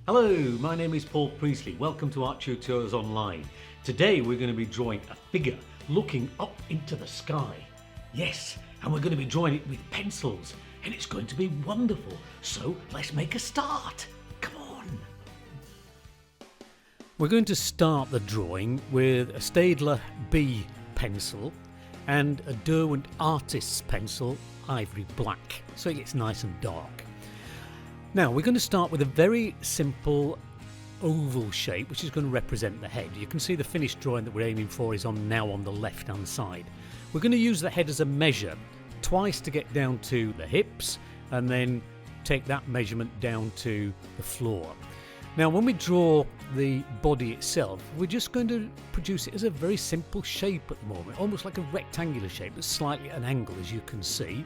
Hello, my name is Paul Priestley. Welcome to Art Tutorials Online. Today we're going to be drawing a figure looking up into the sky. Yes, and we're going to be drawing it with pencils, and it's going to be wonderful. So let's make a start. Come on. We're going to start the drawing with a Staedtler B pencil and a Derwent-Artists pencil, Ivory black, so it gets nice and dark. Now we're going to start with a very simple oval shape which is going to represent the head. You can see the finished drawing that we're aiming for is now on the left hand side. We're going to use the head as a measure, twice to get down to the hips and then take that measurement down to the floor. Now when we draw the body itself, we're just going to produce it as a very simple shape at the moment, almost like a rectangular shape that's slightly at an angle, as you can see.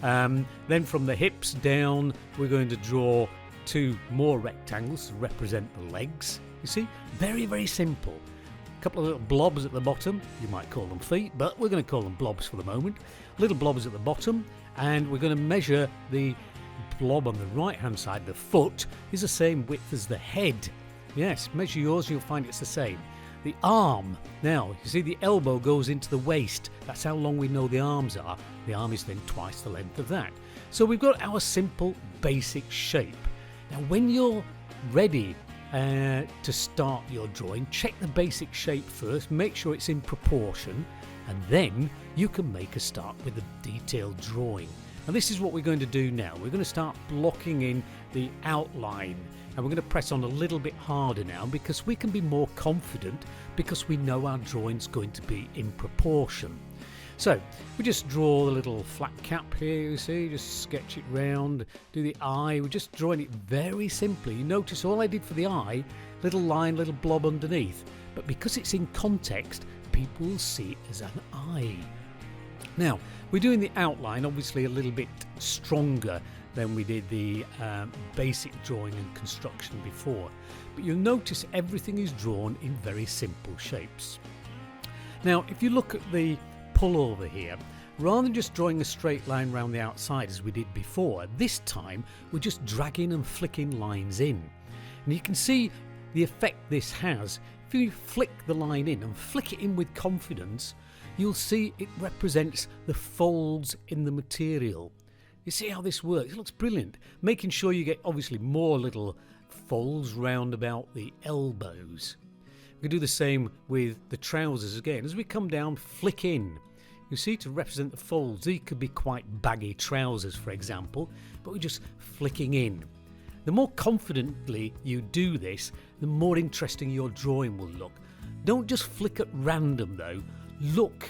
Then from the hips down we're going to draw two more rectangles to represent the legs. You see, very simple. A couple of little blobs at the bottom, you might call them feet, but we're going to call them blobs for the moment. Little blobs at the bottom, and we're going to measure the blob on the right hand side. The foot is the same width as the head. Yes, measure yours, you'll find it's the same. The arm, now you see the elbow goes into the waist. That's how long we know the arms are. The arm is then twice the length of that. So we've got our simple basic shape. Now when you're ready to start your drawing, check the basic shape first, make sure it's in proportion, and then you can make a start with the detailed drawing. And this is what we're going to do now. We're going to start blocking in the outline, and we're going to press on a little bit harder now because we can be more confident because we know our drawing's going to be in proportion. So we just draw the little flat cap here, you see, just sketch it round, do the eye. We're just drawing it very simply. You notice all I did for the eye, little line, little blob underneath, but because it's in context, people will see it as an eye. Now we're doing the outline obviously a little bit stronger than we did the basic drawing and construction before, but you'll notice everything is drawn in very simple shapes. Now if you look at the pullover here, rather than just drawing a straight line around the outside as we did before, this time we're just dragging and flicking lines in, and you can see the effect this has. If you flick the line in and flick it in with confidence, you'll see it represents the folds in the material. You see how this works? It looks brilliant. Making sure you get obviously more little folds round about the elbows. We can do the same with the trousers again. As we come down, flick in. You see, to represent the folds. These could be quite baggy trousers, for example, but we're just flicking in. The more confidently you do this, the more interesting your drawing will look. Don't just flick at random though. Look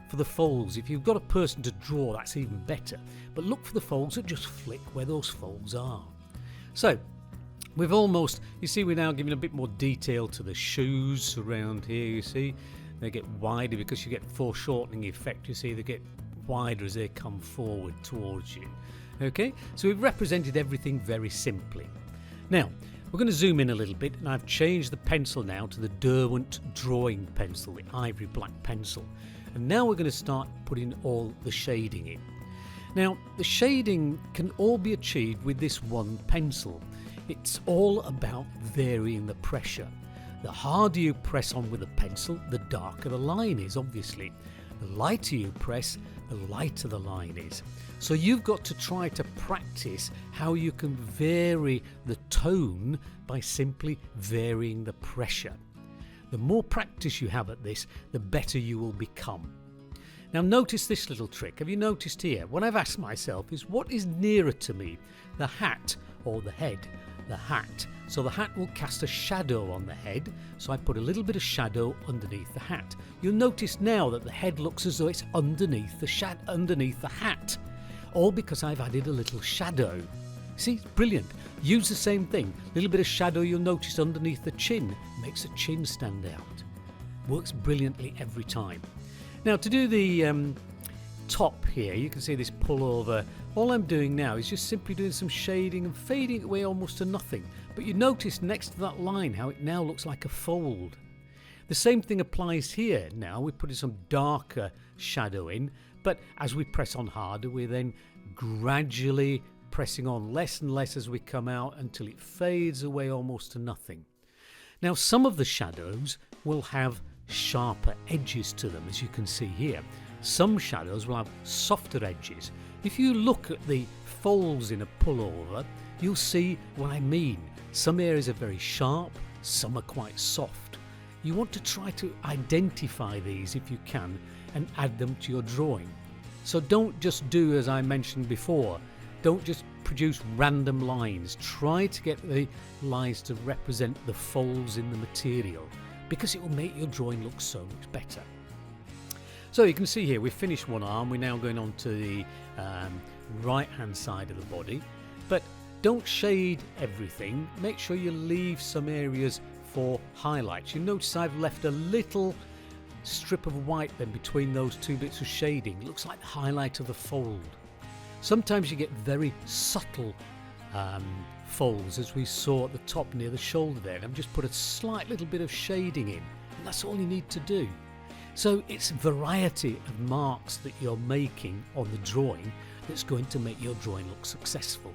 for the folds. If you've got a person to draw, that's even better. But look for the folds and just flick where those folds are. So we've almost, you see, we're now giving a bit more detail to the shoes around here. You see, they get wider because you get foreshortening effect. You see, they get wider as they come forward towards you. Okay, so we've represented everything very simply. Now we're going to zoom in a little bit, and I've changed the pencil now to the Derwent drawing pencil, the ivory black pencil. And now we're going to start putting all the shading in. Now the shading can all be achieved with this one pencil. It's all about varying the pressure. The harder you press on with a pencil, the darker the line is, obviously. The lighter you press, the lighter the line is. So you've got to try to practice how you can vary the tone by simply varying the pressure. The more practice you have at this, the better you will become. Now notice this little trick. Have you noticed here? What I've asked myself is, what is nearer to me, the hat or the head? The hat. So the hat will cast a shadow on the head, so I put a little bit of shadow underneath the hat. You'll notice now that the head looks as though it's underneath the hat, all because I've added a little shadow. See, it's brilliant. Use the same thing. A little bit of shadow you'll notice underneath the chin makes the chin stand out. Works brilliantly every time. Now to do the top here, you can see this pullover. All I'm doing now is just simply doing some shading and fading it away almost to nothing. But you notice next to that line how it now looks like a fold. The same thing applies here. Now we're putting some darker shadow in, but as we press on harder, we're then gradually pressing on less and less as we come out until it fades away almost to nothing. Now some of the shadows will have sharper edges to them, as you can see here. Some shadows will have softer edges. If you look at the folds in a pullover, you'll see what I mean. Some areas are very sharp, some are quite soft. You want to try to identify these if you can and add them to your drawing. So don't just do as I mentioned before. Don't just produce random lines. Try to get the lines to represent the folds in the material, because it will make your drawing look so much better. So you can see here we've finished one arm. We're now going on to the right hand side of the body, but don't shade everything. Make sure you leave some areas for highlights. You notice I've left a little strip of white then between those two bits of shading. It looks like the highlight of the fold. Sometimes you get very subtle folds, as we saw at the top near the shoulder there. I've just put a slight little bit of shading in, and that's all you need to do. So it's variety of marks that you're making on the drawing that's going to make your drawing look successful.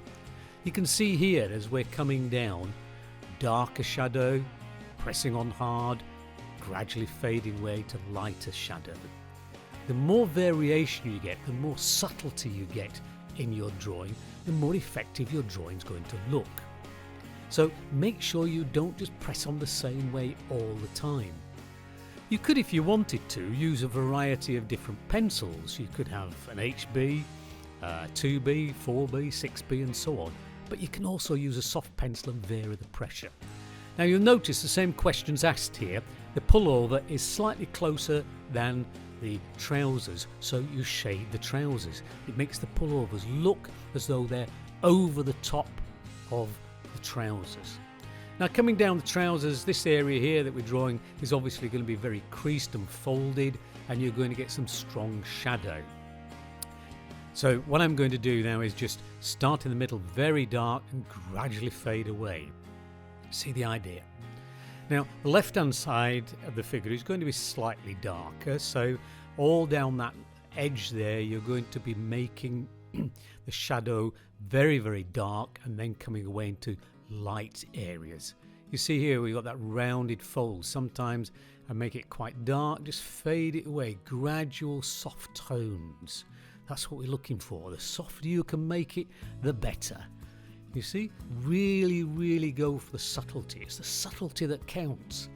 You can see here as we're coming down, darker shadow, pressing on hard, gradually fading away to lighter shadow. The more variation you get, the more subtlety you get in your drawing, the more effective your drawing's going to look. So make sure you don't just press on the same way all the time. You could, if you wanted to, use a variety of different pencils. You could have an HB, 2B, 4B, 6B and so on, but you can also use a soft pencil and vary the pressure. Now you'll notice the same questions asked here. The pullover is slightly closer than the trousers, so you shade the trousers. It makes the pullovers look as though they're over the top of the trousers. Now coming down the trousers, this area here that we're drawing is obviously going to be very creased and folded, and you're going to get some strong shadow. So what I'm going to do now is just start in the middle very dark and gradually fade away. See the idea? Now the left hand side of the figure is going to be slightly darker, so all down that edge there you're going to be making the shadow very, very dark and then coming away into light areas. You see here we've got that rounded fold. Sometimes I make it quite dark, just fade it away, gradual soft tones. That's what we're looking for. The softer you can make it, the better. You see, really, really go for the subtlety. It's the subtlety that counts.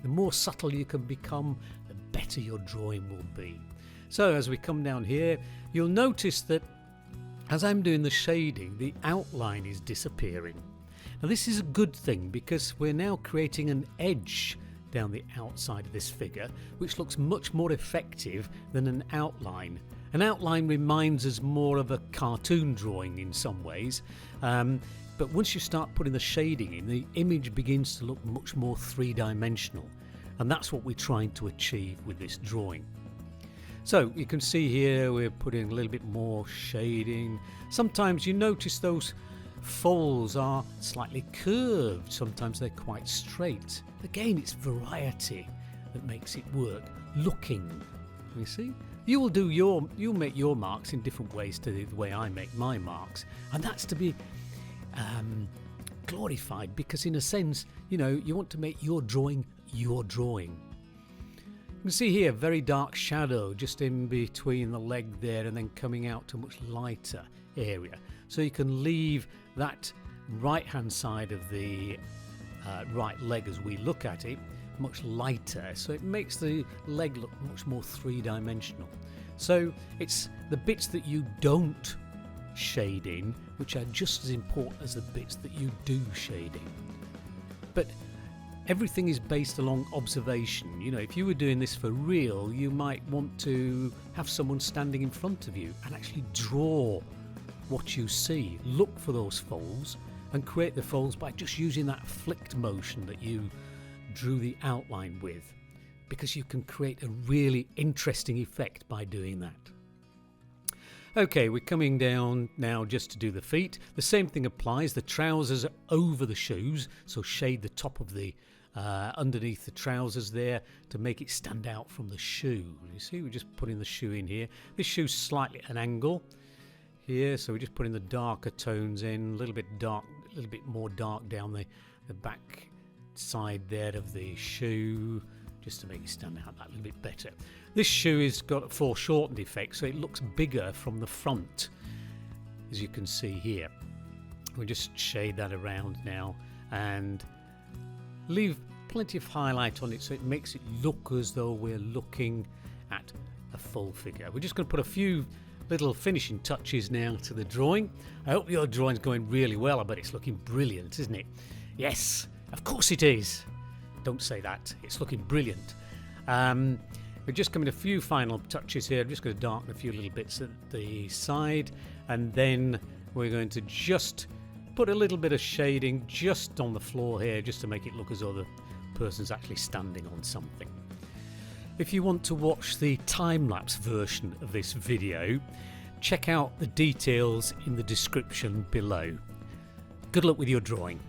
The more subtle you can become, the better your drawing will be. So as we come down here, you'll notice that as I'm doing the shading, the outline is disappearing. Now this is a good thing, because we're now creating an edge down the outside of this figure, which looks much more effective than an outline. An outline reminds us more of a cartoon drawing in some ways, but once you start putting the shading in, the image begins to look much more three-dimensional, and that's what we're trying to achieve with this drawing. So you can see here we're putting a little bit more shading. Sometimes you notice those folds are slightly curved, sometimes they're quite straight. Again, it's variety that makes it work. Looking, you see? You'll make your marks in different ways to the way I make my marks, and that's to be glorified, because in a sense, you know, you want to make your drawing your drawing. You can see here very dark shadow just in between the leg there, and then coming out to a much lighter area, so you can leave that right hand side of the right leg as we look at it much lighter, so it makes the leg look much more three-dimensional. So it's the bits that you don't shade in which are just as important as the bits that you do shade in. But everything is based along observation. You know, if you were doing this for real, you might want to have someone standing in front of you and actually draw what you see. Look for those folds and create the folds by just using that flicked motion that you drew the outline with, because you can create a really interesting effect by doing that. Okay, we're coming down now just to do the feet. The same thing applies. The trousers are over the shoes, so shade the top of the underneath the trousers there to make it stand out from the shoe. You see, we're just putting the shoe in here. This shoe's slightly at an angle. here, so we're just putting the darker tones in, a little bit dark, a little bit more dark down the back side there of the shoe, just to make it stand out that little bit better. This shoe has got a foreshortened effect, so it looks bigger from the front, as you can see here. We'll just shade that around now and leave plenty of highlight on it so it makes it look as though we're looking at a full figure. We're just going to put a few little finishing touches now to the drawing. I hope your drawing's going really well. I bet it's looking brilliant, isn't it? Yes, of course it is. Don't say that. It's looking brilliant. We're just coming to a few final touches here. I'm just going to darken a few little bits at the side, and then we're going to just put a little bit of shading just on the floor here, just to make it look as though the person's actually standing on something. If you want to watch the time-lapse version of this video, check out the details in the description below. Good luck with your drawing.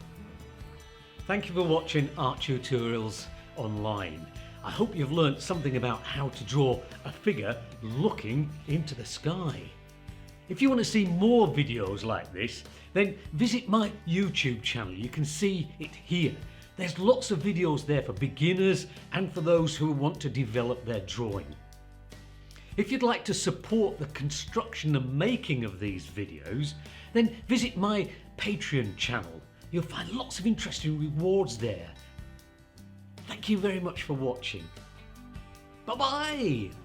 Thank you for watching Art Tutorials Online. I hope you've learnt something about how to draw a figure looking into the sky. If you want to see more videos like this, then visit my YouTube channel. You can see it here. There's lots of videos there for beginners and for those who want to develop their drawing. If you'd like to support the construction and making of these videos, then visit my Patreon channel. You'll find lots of interesting rewards there. Thank you very much for watching. Bye-bye!